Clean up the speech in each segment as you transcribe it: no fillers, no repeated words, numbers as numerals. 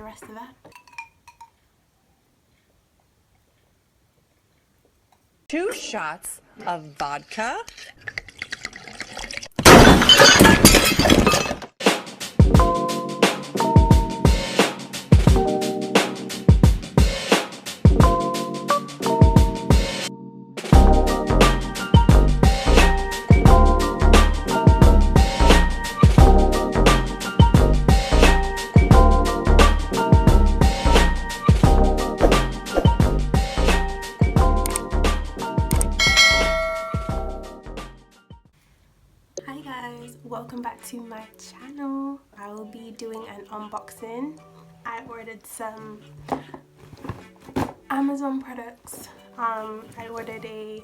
rest of that. 2 shots of vodka. Hi guys, welcome back to my channel. I will be doing an unboxing. I ordered some Amazon products. I ordered a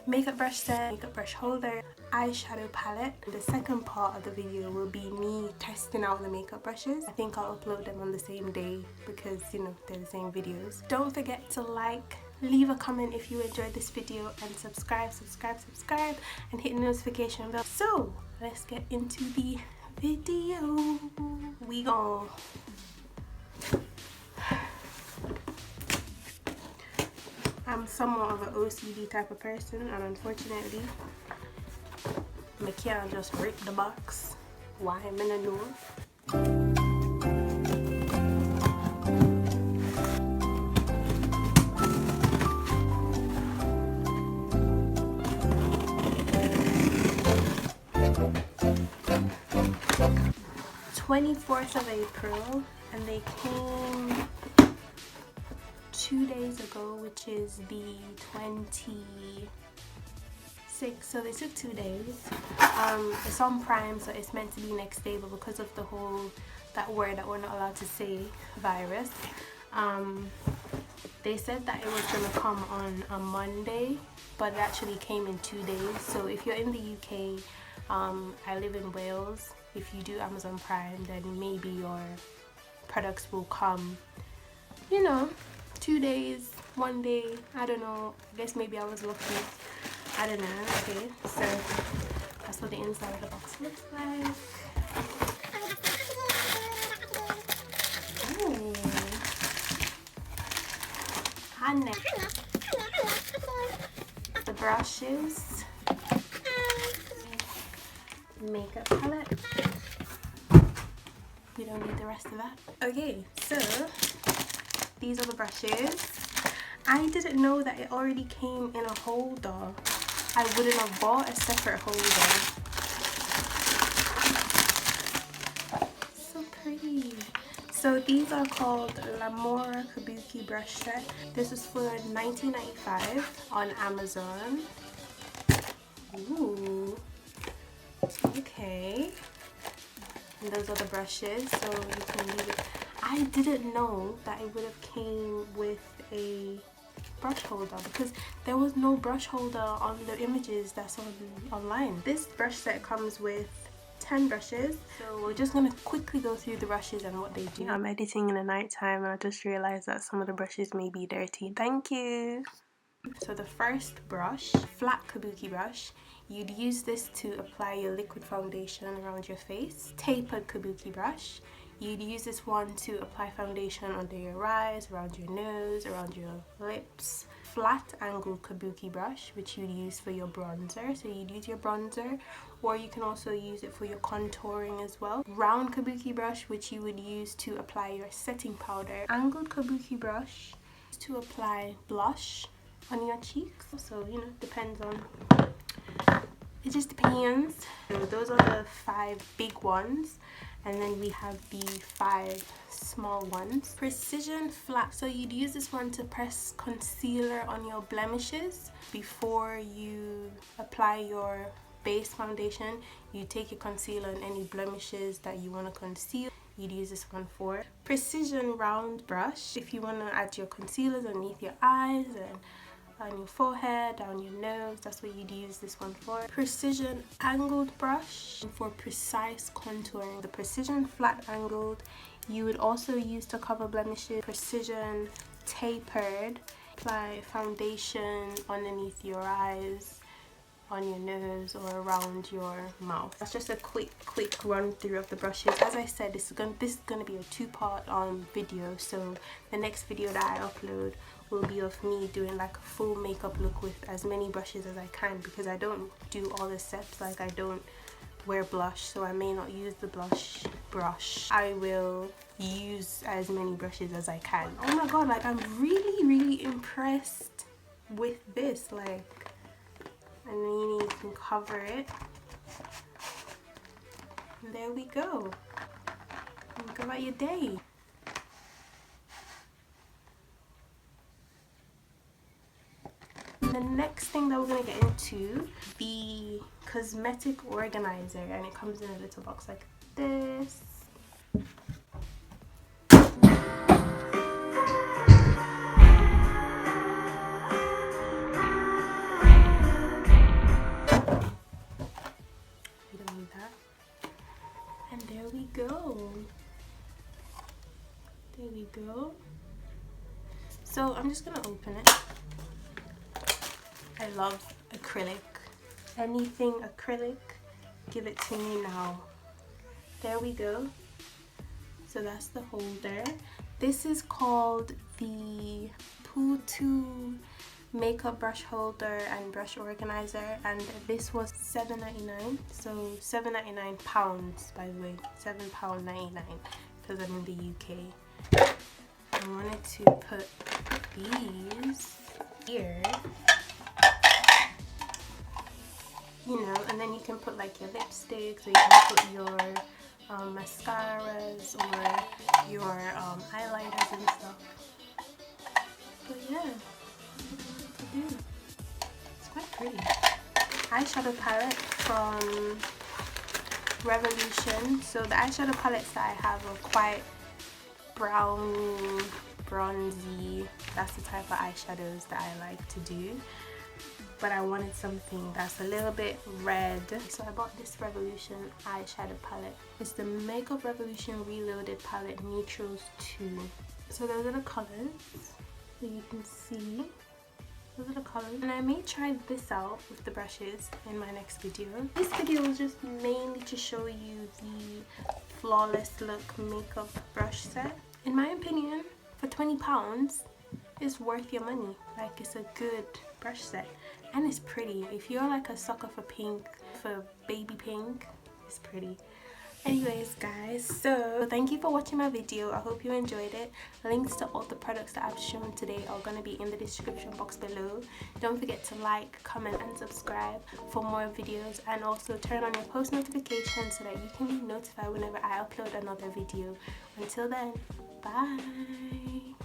makeup brush set, makeup brush holder, eyeshadow palette. The second part of the video will be me testing out the makeup brushes. I think I'll upload them on the same day because, you know, they're the same videos. Don't forget to like, leave a comment if you enjoyed this video, and subscribe and hit the notification bell. So let's get into the video. We go. I'm somewhat of an OCD type of person, and unfortunately I can't just rip the box. Why I'm in a know. 24th of April, and they came 2 days ago, which is the 26th. So they took 2 days. It's on Prime, so it's meant to be next day, but because of the whole that word that we're not allowed to say, virus, they said that it was gonna come on a Monday, but it actually came in 2 days. So if you're in the UK, I live in Wales, if you do Amazon Prime, then maybe your products will come, you know, 2 days, 1 day, I don't know. I guess maybe I was lucky, I don't know. Okay, so that's what the inside of the box looks like. Ooh. Honey. The brushes, makeup palette. We don't need the rest of that. Okay, so these are the brushes. I didn't know that it already came in a holder. I wouldn't have bought a separate holder. So pretty. So these are called Lamora Kabuki brush set. This is for $19.95 on Amazon. Ooh. Okay. And those are the brushes, so you can leave it. I didn't know that it would have came with a brush holder because there was no brush holder on the images that's online. This brush set comes with 10 brushes, so we're just gonna quickly go through the brushes and what they do. I'm editing in the night time and I just realized that some of the brushes may be dirty. Thank you. So the first brush, flat Kabuki brush. You'd use this to apply your liquid foundation around your face. Tapered Kabuki brush. You'd use this one to apply foundation under your eyes, around your nose, around your lips. Flat angled Kabuki brush, which you'd use for your bronzer. So you'd use your bronzer, or you can also use it for your contouring as well. Round Kabuki brush, which you would use to apply your setting powder. Angled Kabuki brush to apply blush on your cheeks. So, you know, depends on, it just depends. So those are the 5 big ones, and then we have the 5 small ones. Precision flat. So you'd use this one to press concealer on your blemishes before you apply your base foundation. You take your concealer and any blemishes that you want to conceal, you'd use this one for. Precision round brush, if you want to add your concealers underneath your eyes and on your forehead, down your nose, that's what you'd use this one for. Precision angled brush for precise contouring. The precision flat angled you would also use to cover blemishes. Precision tapered, apply foundation underneath your eyes on your nose or around your mouth. That's just a quick run through of the brushes. As I said, this is gonna be a two-part video, so the next video that I upload will be of me doing like a full makeup look with as many brushes as I can, because I don't do all the steps. Like, I don't wear blush, so I may not use the blush brush. I will use as many brushes as I can. Oh my god, like, I'm really impressed with this. Like, and then you can cover it, and there we go. And go about your day. The next thing that we're going to get into, the cosmetic organizer, and it comes in a little box like this. We don't need that. And there we go. There we go. So I'm just going to open it. I love acrylic. Anything acrylic, give it to me now. There we go. So that's the holder. This is called the PuTwo makeup brush holder and brush organizer, and this was £7.99. So £7.99, by the way, £7.99, because I'm in the UK. I wanted to put these here. You know, and then you can put like your lipsticks, or you can put your mascaras or your highlighters and stuff. But yeah, that's what you do. It's quite pretty. Eyeshadow palette from Revolution. So the eyeshadow palettes that I have are quite browny, bronzy. That's the type of eyeshadows that I like to do. But I wanted something that's a little bit red, so I bought this Revolution eyeshadow palette. It's the Makeup Revolution Reloaded palette, Newtrals 2. So those are the colors, so you can see. Those are the colors, and I may try this out with the brushes in my next video. This video is just mainly to show you the Flawless Look makeup brush set. In my opinion, for £20, it's worth your money. Like, it's a good brush set. And it's pretty. If you're like a sucker for pink, for baby pink, it's pretty. Anyways guys, so thank you for watching my video. I hope you enjoyed it. Links to all the products that I've shown today are going to be in the description box below. Don't forget to like, comment and subscribe for more videos, and also turn on your post notifications so that you can be notified whenever I upload another video. Until then, bye.